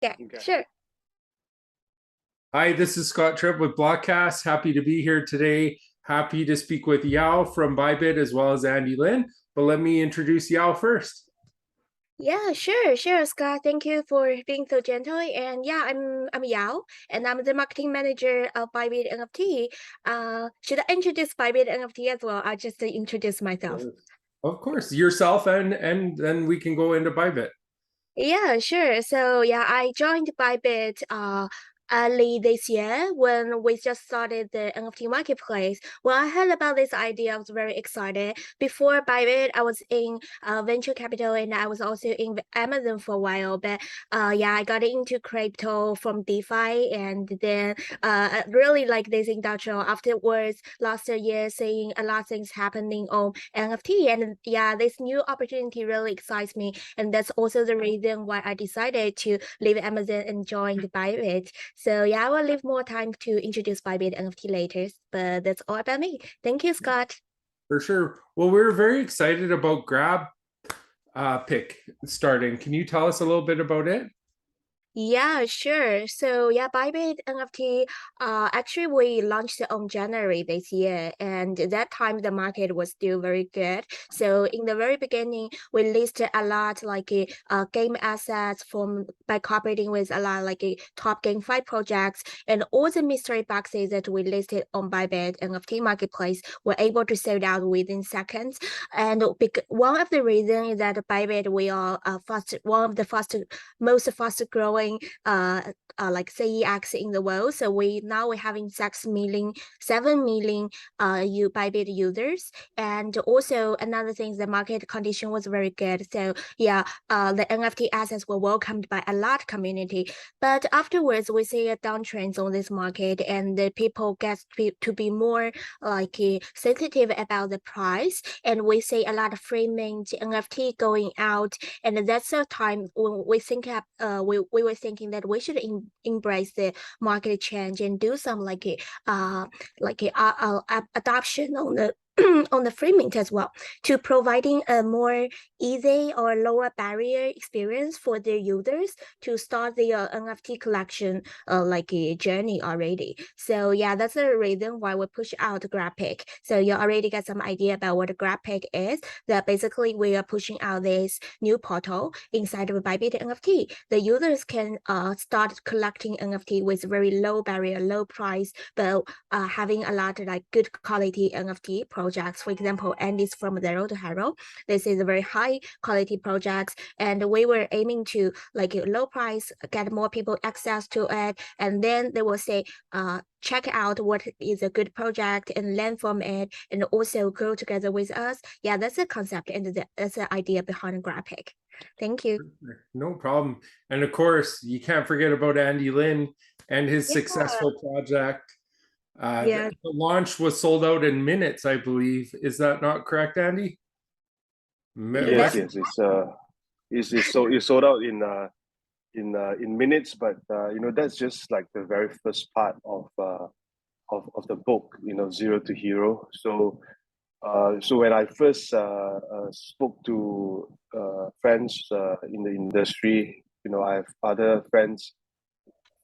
Yeah, Okay. sure. Hi, this is Scott Tripp with Blockcast. Happy to be here today. Happy to speak with Yao from Bybit as well as Anndy Lian. But let me introduce Yao first. Yeah, sure, Scott. Thank you for being so gentle. And yeah, I'm Yao, and I'm the marketing manager of Bybit NFT. Should I introduce Bybit NFT as well? I'll just introduce myself. Of course, yourself and then we can go into Bybit. Yeah, sure. So yeah, I joined Bybit early this year when we just started the NFT marketplace. When I heard about this idea, I was very excited. Before Bybit, I was in venture capital and I was also in Amazon for a while. But yeah, I got into crypto from DeFi and then I really like this industrial. Afterwards, last year, seeing a lot of things happening on NFT, and yeah, this new opportunity really excites me, and that's also the reason why I decided to leave Amazon and join the Bybit. So yeah, I will leave more time to introduce Bybit NFT later, but that's all about me. Thank you, Scott. For sure. Well, we're very excited about GrabPic starting. Can you tell us a little bit about it? Yeah, sure. So yeah, Bybit NFT, actually we launched it on January this year, and at that time the market was still very good. So in the very beginning, we listed a lot like game assets from by cooperating with a lot like top GameFi projects, and all the mystery boxes that we listed on Bybit NFT Marketplace were able to sell out within seconds. And one of the reasons is that Bybit we are one of the most fast growing like CEX in the world. So we're having 7 million Bybit users. And also another thing is the market condition was very good. So yeah, the NFT assets were welcomed by a lot community. But afterwards we see a downtrend on this market and the people get to be more like sensitive about the price. And we see a lot of free mint NFT going out, and that's the time when we were thinking that we should embrace the market change and do some like a adoption on the on the free mint as well, to providing a more easy or lower barrier experience for their users to start their NFT collection like a journey already. So yeah, that's the reason why we push out GrabPic. So you already get some idea about what GrabPic is. That basically we are pushing out this new portal inside of Bybit NFT. The users can start collecting NFT with very low barrier, low price, but having a lot of like good quality NFT projects. For example, Andy's from Zero to Hero. This is a very high quality projects, and we were aiming to like a low price, get more people access to it, and then they will say, check out what is a good project and learn from it, and also grow together with us. Yeah, that's the concept and that's the idea behind GrabPic. Thank you. No problem. And of course, you can't forget about Anndy Lian and his Yeah, successful project. yeah, The launch was sold out in minutes, I believe. Is that not correct, Andy? Yes, that's Less. yes, it's sold out in minutes, but that's just like the very first part of the book, Zero to Hero. So when I first spoke to friends in the industry, I have other friends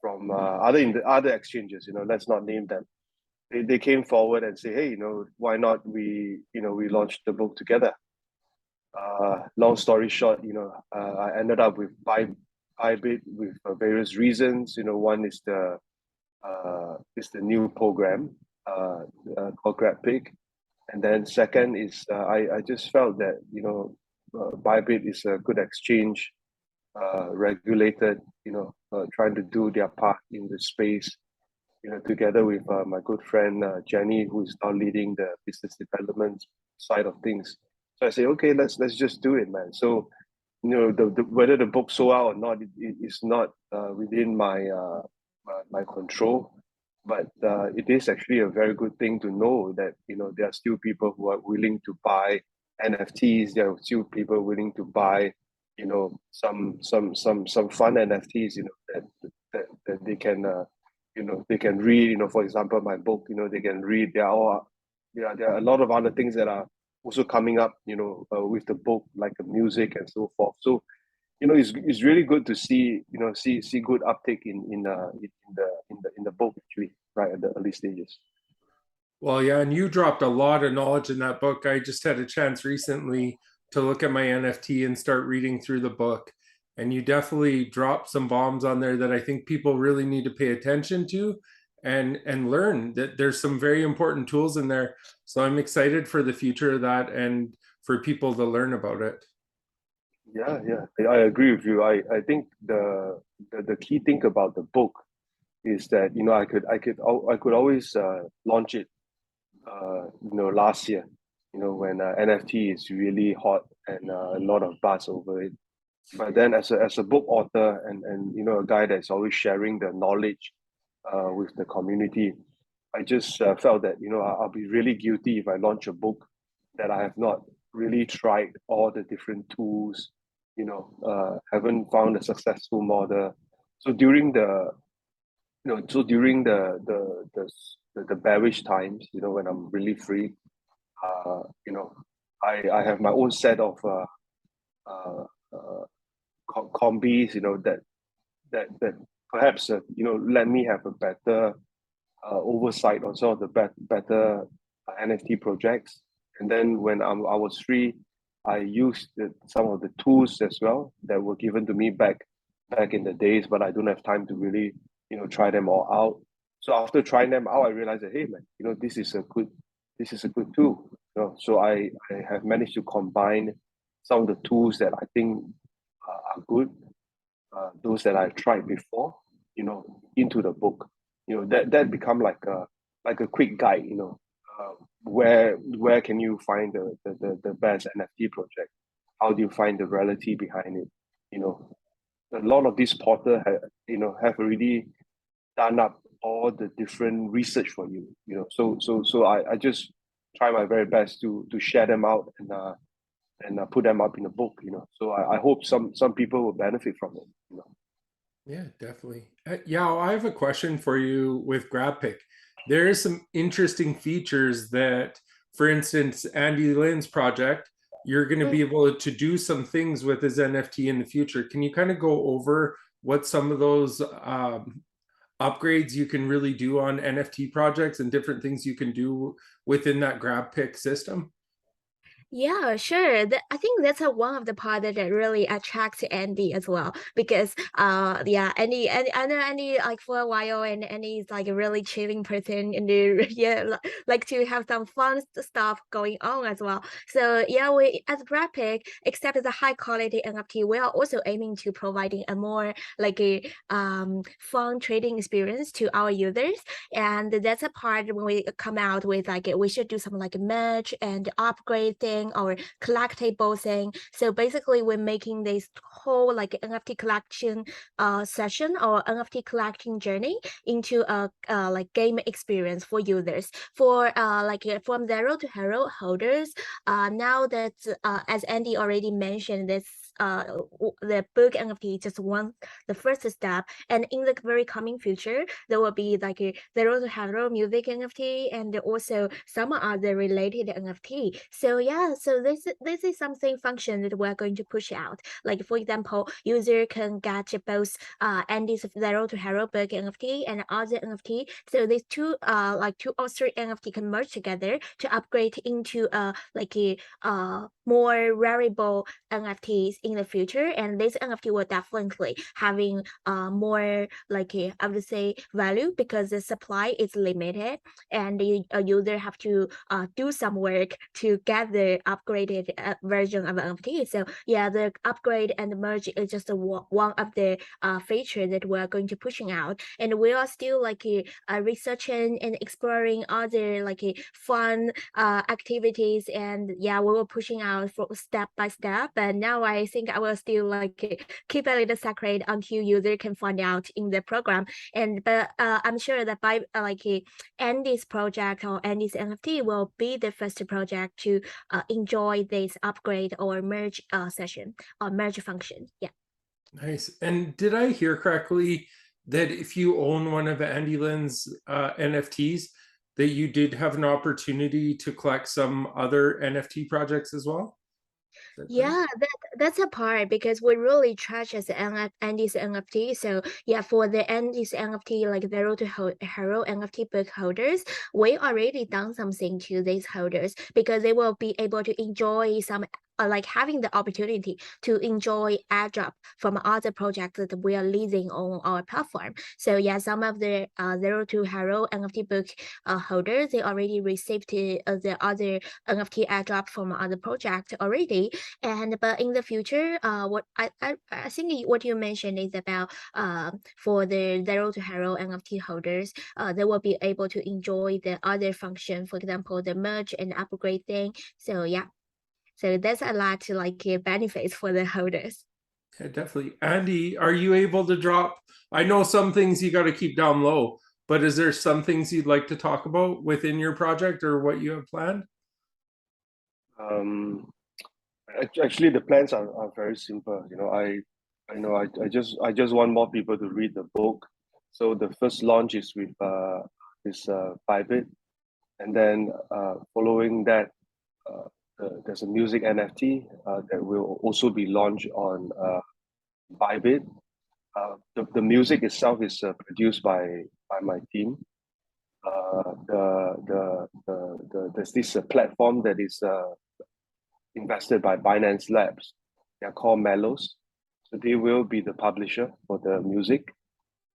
from other exchanges. Let's not name them. They came forward and say, hey, why not we launched the book together. Long story short, I ended up with Bybit with various reasons. One is the new program called GrabPic, and then second is I just felt that Bybit is a good exchange, regulated, trying to do their part in the space. Together with my good friend Jenny, who is now leading the business development side of things. So I say, okay, let's just do it, man. So the whether the book sold out or not, it's not within my control, but it is actually a very good thing to know that there are still people who are willing to buy NFTs. There are still people willing to buy some fun NFTs that they can they can read. For example, my book. They can read. There are a lot of other things that are also coming up with the book, like the music and so forth. So it's really good to see see good uptake in the book actually, right at the early stages. Well, yeah, and you dropped a lot of knowledge in that book. I just had a chance recently to look at my NFT and start reading through the book. And you definitely dropped some bombs on there that I think people really need to pay attention to and learn that there's some very important tools in there. So I'm excited for the future of that and for people to learn about it. Yeah, I agree with you. I think the key thing about the book is that I could always launch it last year, when NFT is really hot and a lot of buzz over it. But then as a book author and a guy that's always sharing the knowledge with the community, I just felt that I'll be really guilty if I launch a book that I have not really tried all the different tools, haven't found a successful model. So during the the bearish times, when I'm really free, I have my own set of combis, that perhaps let me have a better oversight on some of the better NFT projects. And then when I was free, I used some of the tools as well that were given to me back in the days, but I don't have time to really try them all out. So after trying them out, I realized that, hey man, this is a good tool. So I have managed to combine some of the tools that I think are good, those that I've tried before, into the book. That become like a quick guide. Where can you find the best NFT project? How do you find the reality behind it? A lot of these portals have already done up all the different research for you. So I just try my very best to share them out and put them up in a book. So I hope some people will benefit from it. Yeah, definitely. Yeah, I have a question for you with GrabPic. There is some interesting features that, for instance, Andy Lian's project, you're going to be able to do some things with his NFT in the future. Can you kind of go over what some of those upgrades you can really do on NFT projects and different things you can do within that GrabPic system? Yeah, sure. I think that's one of the part that really attracts Andy as well, because yeah, Andy, I know Andy like for a while, and Andy is like a really chilling person, and yeah, like to have some fun stuff going on as well. So yeah, we as GrabPic, except the high quality NFT, we are also aiming to providing a more like a fun trading experience to our users, and that's a part when we come out with like we should do some like merge and upgrade thing or collectible thing. So basically we're making this whole like NFT collection session or NFT collecting journey into a like game experience for users, for like from zero to hero holders. Now that as Andy already mentioned, this the book NFT just the first step, and in the very coming future there will be like a zero to hero music NFT and also some other related NFT. So yeah, so this is something function that we're going to push out. Like for example, user can get both Andy's zero to hero book NFT and other NFT. So these two like 2 or 3 NFT can merge together to upgrade into like a more wearable NFTs in the future, and this NFT will definitely having more like I would say value, because the supply is limited and a user have to do some work to get the upgraded version of NFT. So yeah, the upgrade and merge is just one of the feature that we're going to pushing out, and we are still like researching and exploring other like fun activities, and yeah, we were pushing out for step by step. But now I think I will still like keep a little secret until user can find out in the program. And but I'm sure that by like Andy's project or Andy's NFT will be the first project to enjoy this upgrade or merge session or merge function. Yeah. Nice. And did I hear correctly that if you own one of Andy Lian's NFTs, that you did have an opportunity to collect some other NFT projects as well? Yeah, that's a part because we really treasure Andy's NFT. So yeah, for the Andy's NFT, like Zero to Hero NFT book holders, we already done something to these holders because they will be able to enjoy some like having the opportunity to enjoy airdrop from other projects that we are leasing on our platform. So yeah, some of the Zero to Hero NFT book holders, they already received the other NFT airdrop from other projects already. And but in the future, what I think what you mentioned is about for the Zero to Hero NFT holders, they will be able to enjoy the other function, for example, the merge and upgrade thing. So yeah, so that's a lot to like benefits for the holders. Yeah, definitely. Andy, are you able to drop? I know some things you got to keep down low, but is there some things you'd like to talk about within your project or what you have planned? Actually, the plans are very simple. I just want more people to read the book. So the first launch is with Bybit, and then following that, there's a music NFT that will also be launched on Bybit. The music itself is produced by my team. There's this platform that is invested by Binance Labs. They are called Mellows. So they will be the publisher for the music.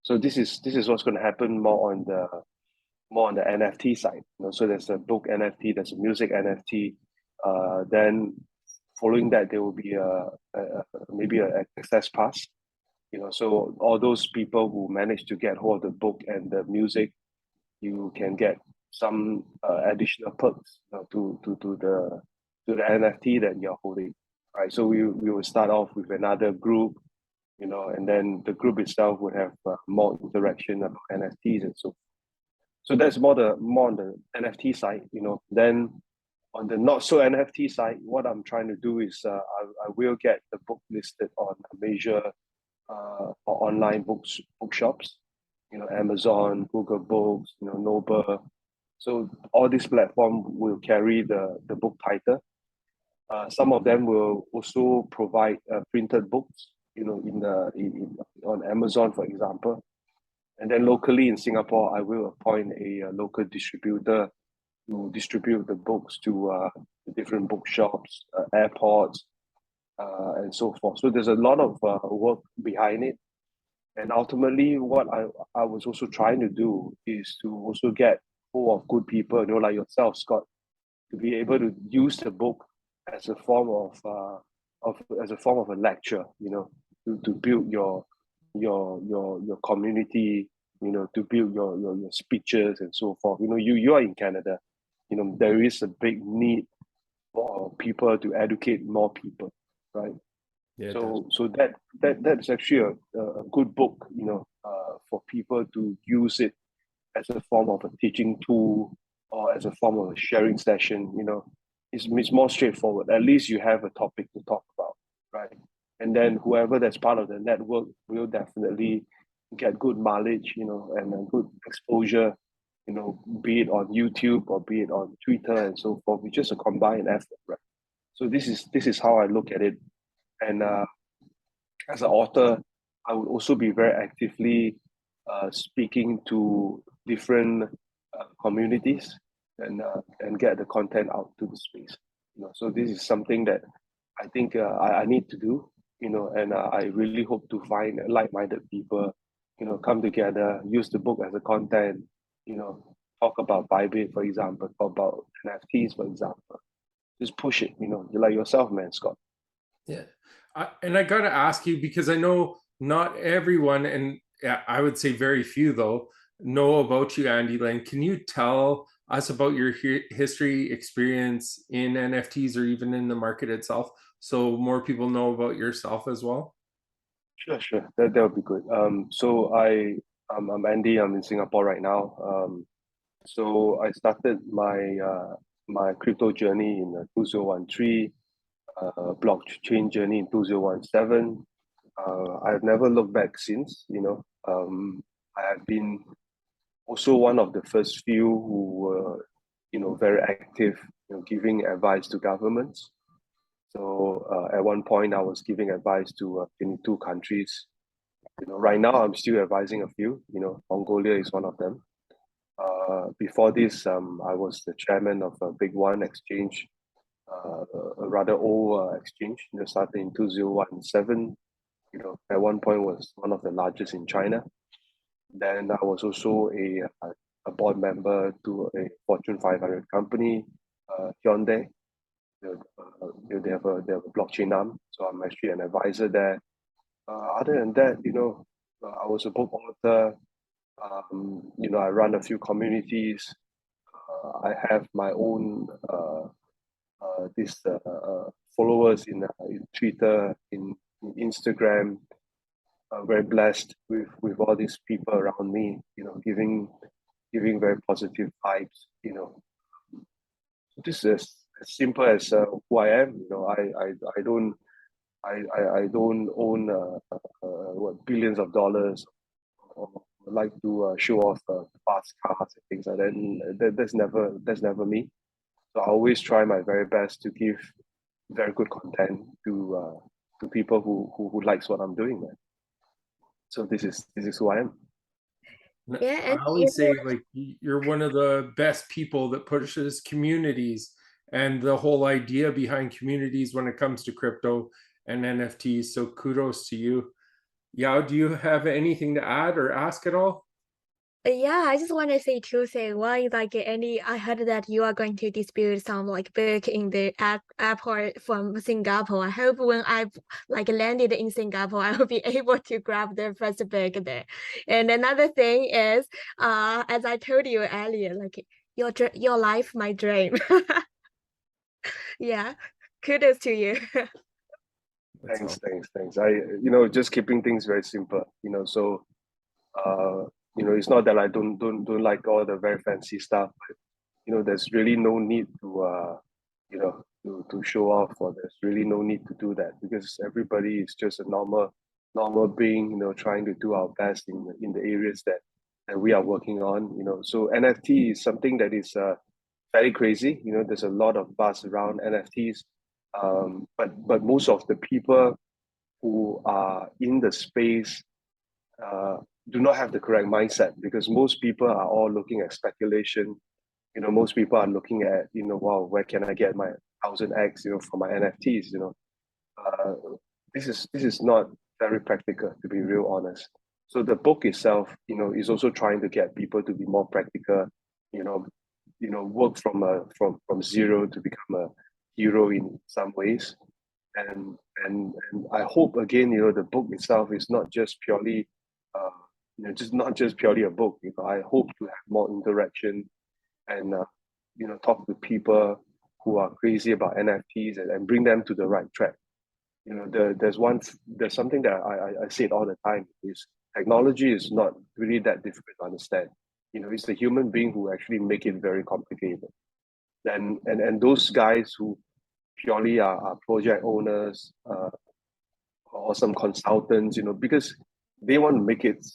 So this is what's going to happen more on the NFT side. So there's a book NFT, there's a music NFT. Then following that, there will be maybe an access pass. So all those people who manage to get hold of the book and the music, you can get some additional perks to the NFT that you're holding, right? So we will start off with another group, and then the group itself would have more interaction about NFTs and so. So that's more on the NFT side, Then on the not so NFT side, what I'm trying to do is I will get the book listed on a major or online bookshops, Amazon, Google Books, Noble. So all these platforms will carry the book title. Some of them will also provide printed books, on Amazon, for example. And then locally in Singapore, I will appoint a local distributor to distribute the books to the different bookshops, airports, and so forth. So there's a lot of work behind it. And ultimately, what I was also trying to do is to also get hold of good people, like yourself, Scott, to be able to use the book as a form of a lecture, to build your community, to build your speeches and so forth. You are in Canada, there is a big need for people to educate more people, right? Yeah, So that's actually a good book, for people to use it as a form of a teaching tool or as a form of a sharing session. It's more straightforward. At least you have a topic to talk about, right? And then whoever that's part of the network will definitely get good mileage, and a good exposure, be it on YouTube or be it on Twitter and so forth. It's just a combined effort, right? So this is how I look at it. And as an author, I would also be very actively speaking to different communities and get the content out to the space. So this is something that I think I need to do. And I really hope to find like-minded people. Come together, use the book as a content. Talk about Bybit, for example. Talk about NFTs, for example. Just push it. You like yourself, man, Scott. Yeah. And I got to ask you, because I know not everyone, and I would say very few though, know about you, Anndy Lian. Can you tell us about your history, experience in NFTs or even in the market itself, so more people know about yourself as well? Sure. That would be good. So I'm Andy. I'm in Singapore right now. So I started my crypto journey in 2013. Blockchain journey in 2017. I've never looked back since. I have been also one of the first few who were, very active, giving advice to governments. So at one point, I was giving advice to 22 countries. Right now, I'm still advising a few. Mongolia is one of them. Before this, I was the chairman of a big one exchange, a rather old exchange. Started in 2017. At one point was one of the largest in China. Then I was also a board member to a Fortune 500 company, Hyundai. They have a blockchain arm, so I'm actually an advisor there. Other than that, I was a book author. I run a few communities. I have my own followers in Twitter, in Instagram. I'm very blessed with all these people around me. Giving very positive vibes. This is as simple as who I am. I don't own billions of dollars, or like to show off fast cars and things like that. And that's never me. So I always try my very best to give very good content to people who likes what I'm doing, man. So this is who I am. Yeah, I and always say, like, you're one of the best people that pushes communities and the whole idea behind communities when it comes to crypto and NFTs. So kudos to you. Yao, do you have anything to add or ask at all? yeah, I just want to say two things. One is like I heard that you are going to distribute some like book in the airport from Singapore. I hope when I like landed in Singapore, I will be able to grab the first book there. And another thing is, as I told you earlier, like your life, my dream. Yeah, kudos to you. Thanks. I just keeping things very simple. So it's not that I don't like all the very fancy stuff. But, there's really no need to to show off, or there's really no need to do that, because everybody is just a normal being. Trying to do our best in the areas that we are working on. So NFT is something that is very crazy. There's a lot of buzz around NFTs, but most of the people who are in the space do not have the correct mindset, because most people are all looking at speculation. Most people are looking at, wow, where can I get my 1000x, for my NFTs. uh, this is not very practical, to be real honest. So the book itself, is also trying to get people to be more practical. You know, work from zero to become a hero in some ways. And I hope, again, the book itself is not just purely not just purely a book. I hope to have more interaction and talk to people who are crazy about NFTs, and bring them to the right track. There's something that I say it all the time, is technology is not really that difficult to understand. It's the human being who actually make it very complicated. And those guys who purely are project owners, or some consultants, because they want to make it,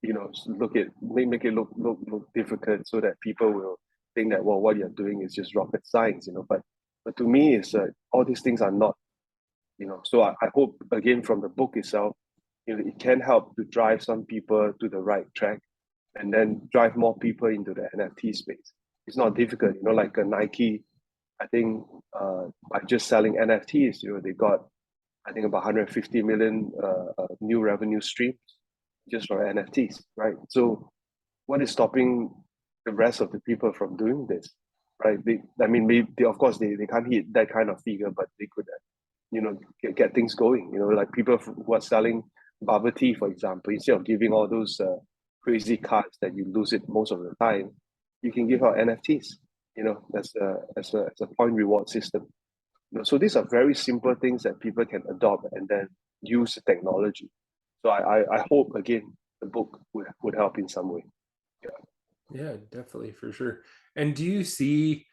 make it look difficult, so that people will think that, well, what you're doing is just rocket science. But to me, it's all these things are not. So I hope, again, from the book itself, it can help to drive some people to the right track, and then drive more people into the NFT space. It's not difficult. Like a Nike, I think by just selling NFTs, they got, I think, about 150 million new revenue streams just for NFTs, right? So what is stopping the rest of the people from doing this, right? Maybe of course they can't hit that kind of figure, but they could, get things going. Like people who are selling bubble tea, for example, instead of giving all those crazy cards that you lose it most of the time, you can give out NFTs. As a point reward system. So these are very simple things that people can adopt and then use the technology. So I hope, again, the book would help in some way. Yeah, definitely, for sure. And do you see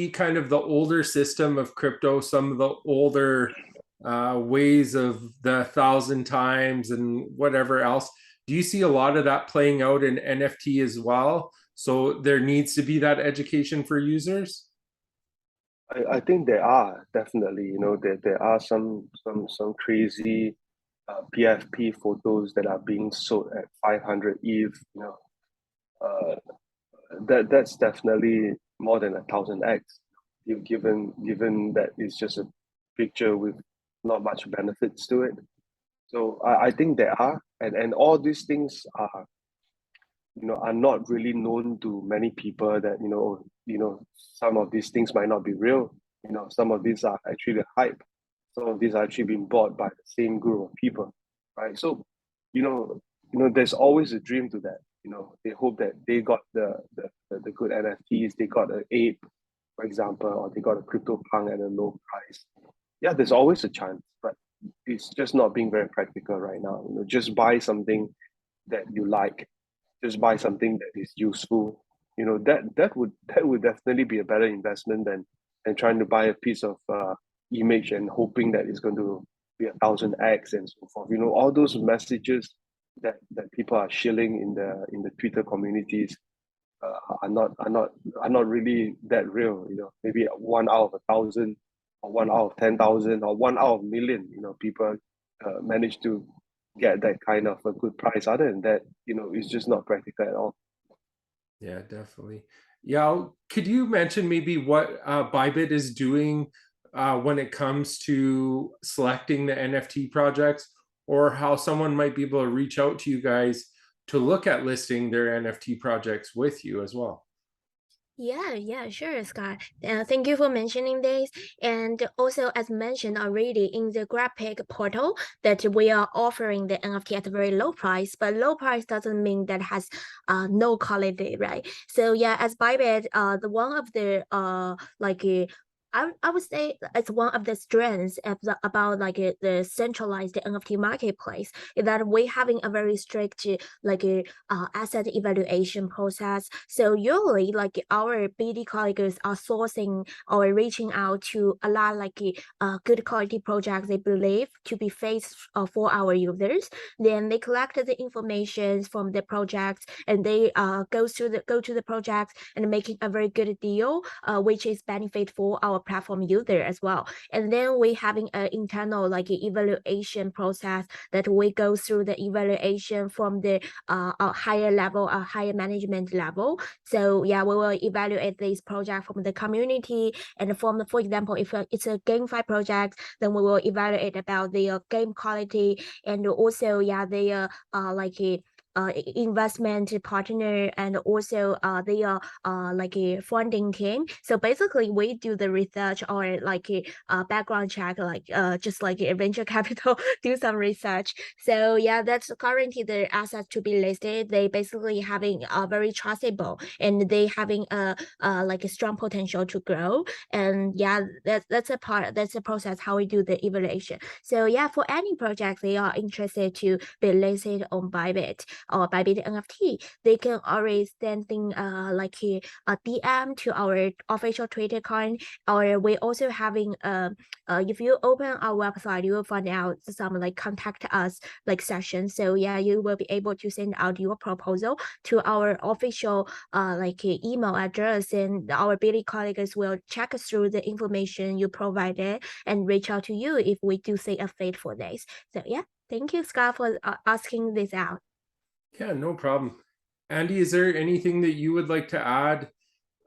kind of the older system of crypto, some of the older ways of the 1,000 times and whatever else? Do you see a lot of that playing out in NFT as well? So there needs to be that education for users? I think there are definitely, you know, there are some crazy PFP photos that are being sold at 500 ETH, you know, uh, that's definitely more than 1,000x. Given that it's just a picture with not much benefits to it. So I think there are, and all these things are, you know, are not really known to many people. That some of these things might not be real. You know, some of these are actually hype. Some of these are actually being bought by the same group of people, right? So, you know, there's always a dream to that. You know, they hope that they got the good NFTs, they got an ape, for example, or they got a crypto punk at a low price. Yeah, there's always a chance, but it's just not being very practical right now. You know, just buy something that you like, just buy something that is useful. You know, that would definitely be a better investment than trying to buy a piece of image and hoping that it's going to be 1,000x and so forth. You know, all those messages that people are shilling in the Twitter communities are not really that real. You know, maybe 1 out of 1,000, or 1 out of 10,000, or 1 out of 1,000,000. You know, people manage to get that kind of a good price. Other than that, you know, it's just not practical at all. Yeah, definitely. Yeah, could you mention maybe what Bybit is doing when it comes to selecting the NFT projects, or how someone might be able to reach out to you guys to look at listing their NFT projects with you as well? Yeah, sure, Scott. Thank you for mentioning this. And also, as mentioned already in the GrabPic portal, that we are offering the NFT at a very low price. But low price doesn't mean that has no quality, right? So yeah, as Bybit, the one of the I would say it's one of the strengths of about the centralized NFT marketplace is that we having a very strict asset evaluation process. So usually like our BD colleagues are sourcing or reaching out to a lot good quality projects they believe to be faced for our users. Then they collect the information from the projects and they go to the projects and making a very good deal, which is benefit for our platform user as well. And then we having an internal evaluation process that we go through the evaluation from the a higher level, a higher management level. So yeah, we will evaluate this project from the community and from, for example, if it's a GameFi project, then we will evaluate about the game quality and also the investment partner and also their a funding team. So basically we do the research or a background check, just like a venture capital do some research. So yeah, that's currently the assets to be listed. They basically having a very trustable and they having a strong potential to grow. And yeah, that's a process how we do the evaluation. So yeah, for any project they are interested to be listed on Bybit or Bybit NFT, they can always sending a DM to our official Twitter account. Or we also having if you open our website, you will find out some contact us section. So yeah, you will be able to send out your proposal to our official email address, and our BD colleagues will check through the information you provided and reach out to you if we do see a fit for this. So yeah, thank you, Scott, for asking this out. Yeah, no problem. Andy, is there anything that you would like to add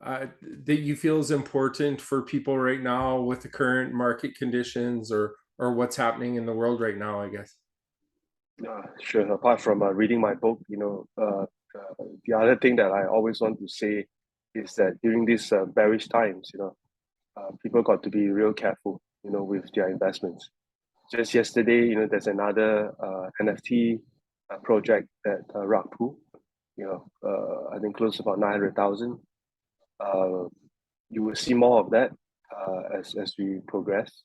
that you feel is important for people right now with the current market conditions or what's happening in the world right now, I guess? Sure. Apart from reading my book, you know, the other thing that I always want to say is that during these bearish times, you know, people got to be real careful, you know, with their investments. Just yesterday, you know, there's another NFT project that Rakpu, you know, I think close to about 900,000. You will see more of that as we progress,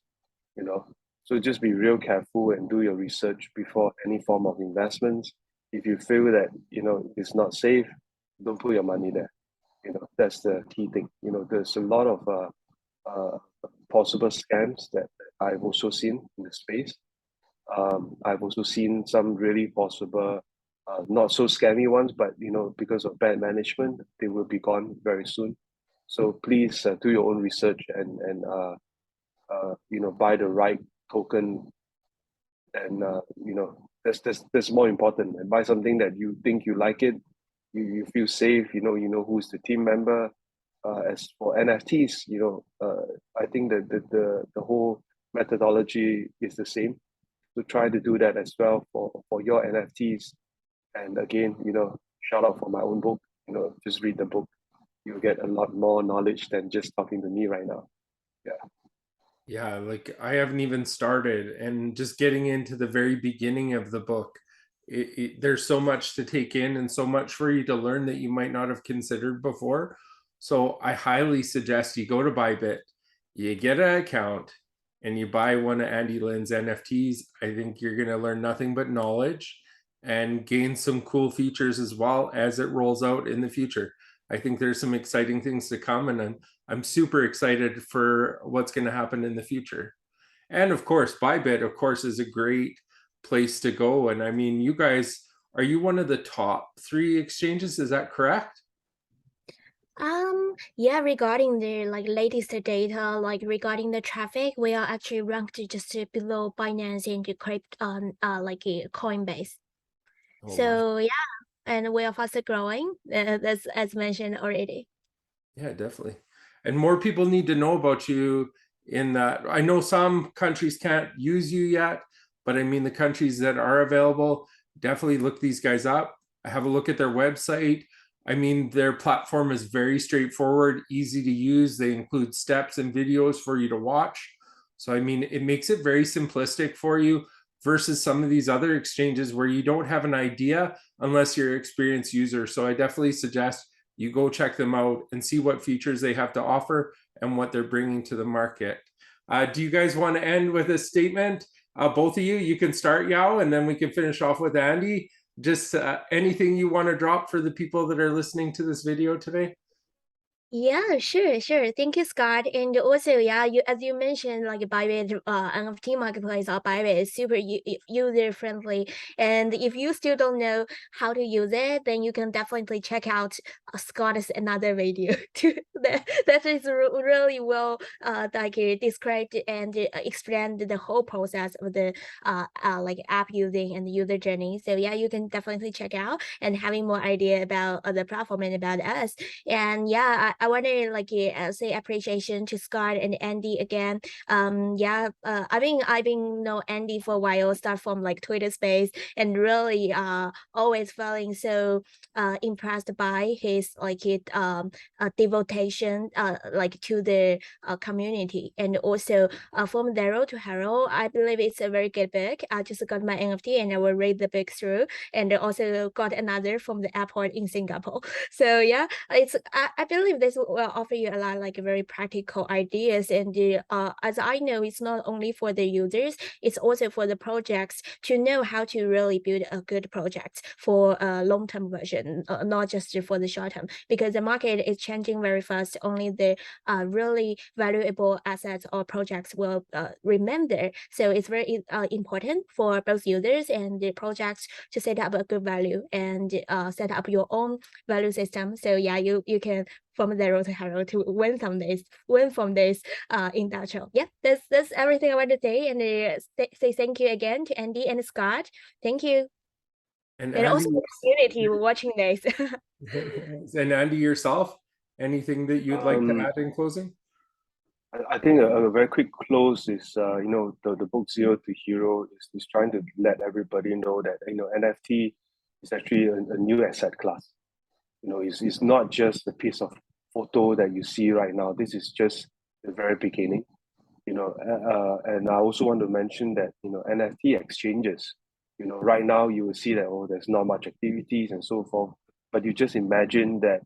you know. So just be real careful and do your research before any form of investments. If you feel that, you know, it's not safe, don't put your money there. You know, that's the key thing. You know, there's a lot of possible scams that I've also seen in the space. I've also seen some really possible, not so scammy ones, but you know, because of bad management, they will be gone very soon. So please do your own research and buy the right token, and that's more important. And buy something that you think you like it, you feel safe. You know who's the team member. As for NFTs, I think that the whole methodology is the same. So try to do that as well for your NFTs. And again, shout out for my own book. Just read the book. You'll get a lot more knowledge than just talking to me right now. Yeah. Yeah, like I haven't even started, and just getting into the very beginning of the book, there's so much to take in and so much for you to learn that you might not have considered before. So I highly suggest you go to Bybit, you get an account, and you buy one of Andy Lian's NFTs. I think you're going to learn nothing but knowledge and gain some cool features as well as it rolls out in the future. I think there's some exciting things to come, and I'm super excited for what's going to happen in the future. And of course, Bybit, of course, is a great place to go. And I mean, you guys, are you one of the top 3 exchanges? Is that correct? Yeah, regarding the latest data, like regarding the traffic, we are actually ranked just below Binance and the Coinbase. Oh, wow. So yeah, and we are faster growing, that's as mentioned already. Yeah, definitely. And more people need to know about you in that. I know some countries can't use you yet, but I mean, the countries that are available, definitely look these guys up. Have a look at their website. I mean, their platform is very straightforward, easy to use. They include steps and videos for you to watch. So, I mean, it makes it very simplistic for you versus some of these other exchanges where you don't have an idea unless you're an experienced user. So I definitely suggest you go check them out and see what features they have to offer and what they're bringing to the market. Do you guys want to end with a statement? Both of you, you can start, Yao, and then we can finish off with Andy. Just anything you want to drop for the people that are listening to this video today? Yeah, sure. Thank you, Scott. And also, yeah, as you mentioned, like Bybit NFT Marketplace or Bybit is super user friendly. And if you still don't know how to use it, then you can definitely check out Scott's another video too. That is really well described and explained the whole process of the app using and the user journey. So yeah, you can definitely check out and having more idea about the platform and about us. And yeah, I want to say appreciation to Scott and Andy again. I've been know Andy for a while, start from Twitter space, and really always feeling so impressed by his devotion to the community, and also from zero to hero. I believe it's a very good book. I just got my NFT and I will read the book through, and also got another from the airport in Singapore. So yeah, I believe this will offer you a lot very practical ideas. And as I know, it's not only for the users, it's also for the projects to know how to really build a good project for a long-term version, not just for the short term, because the market is changing very fast. Only the really valuable assets or projects will remain there. So it's very important for both users and the projects to set up a good value and set up your own value system. So yeah, you can from zero to hero to win from this industrial. Yeah, that's everything I want to say. And say thank you again to Andy and Scott. Thank you. And also Andy, the community watching this. and Andy yourself, anything that you'd like to add in closing? I think a very quick close is, the book Zero to Hero is trying to let everybody know that, NFT is actually a new asset class. It's not just a piece of photo that you see right now. This is just the very beginning, and I also want to mention that, NFT exchanges, right now you will see that, there's not much activities and so forth, but you just imagine that,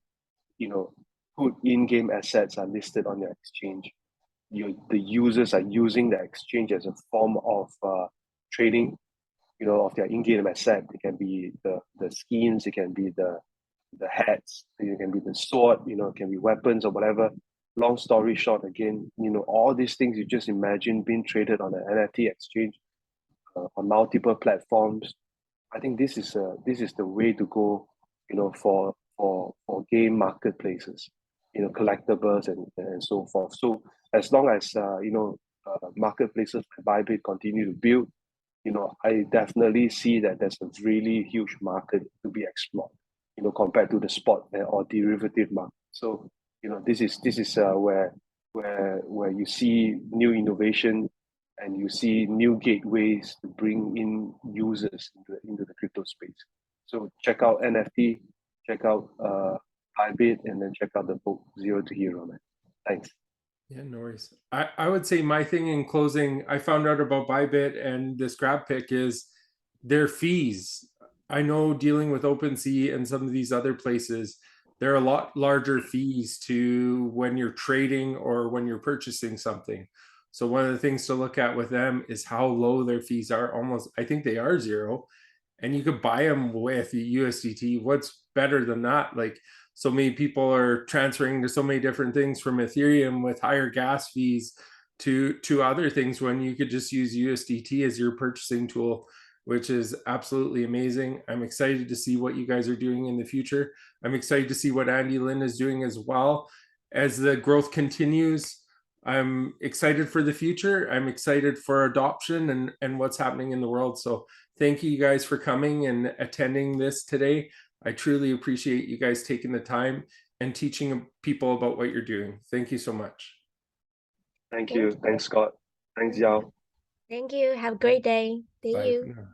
good in-game assets are listed on your exchange. The users are using the exchange as a form of trading, of their in-game asset. It can be the skins, it can be the hats, it can be the sword, it can be weapons or whatever. Long story short, again, all these things you just imagine being traded on an NFT exchange on multiple platforms. I think this is the way to go, for game marketplaces. collectibles and so forth. So as long as marketplaces like Bybit continue to build, I definitely see that there's a really huge market to be explored, compared to the spot or derivative market. So this is where you see new innovation and you see new gateways to bring in users into the crypto space. So check out NFT, check out Bybit, and then check out the book Zero to Hero, man. Thanks. Yeah, no worries. I would say my thing in closing, I found out about Bybit and this GrabPic is their fees. I know dealing with OpenSea and some of these other places, there are a lot larger fees to when you're trading or when you're purchasing something. So one of the things to look at with them is how low their fees are. Almost, I think they are zero. And you could buy them with USDT. What's better than that? Like, so many people are transferring to so many different things from Ethereum with higher gas fees to other things when you could just use USDT as your purchasing tool, which is absolutely amazing. I'm excited to see what you guys are doing in the future. I'm excited to see what Anndy Lian is doing as well. As the growth continues, I'm excited for the future. I'm excited for adoption and what's happening in the world. So thank you guys for coming and attending this today. I truly appreciate you guys taking the time and teaching people about what you're doing. Thank you so much. Thank you. Thanks, Scott. Thanks, Yao. Thank you. Have a great day. See Bye you. for now.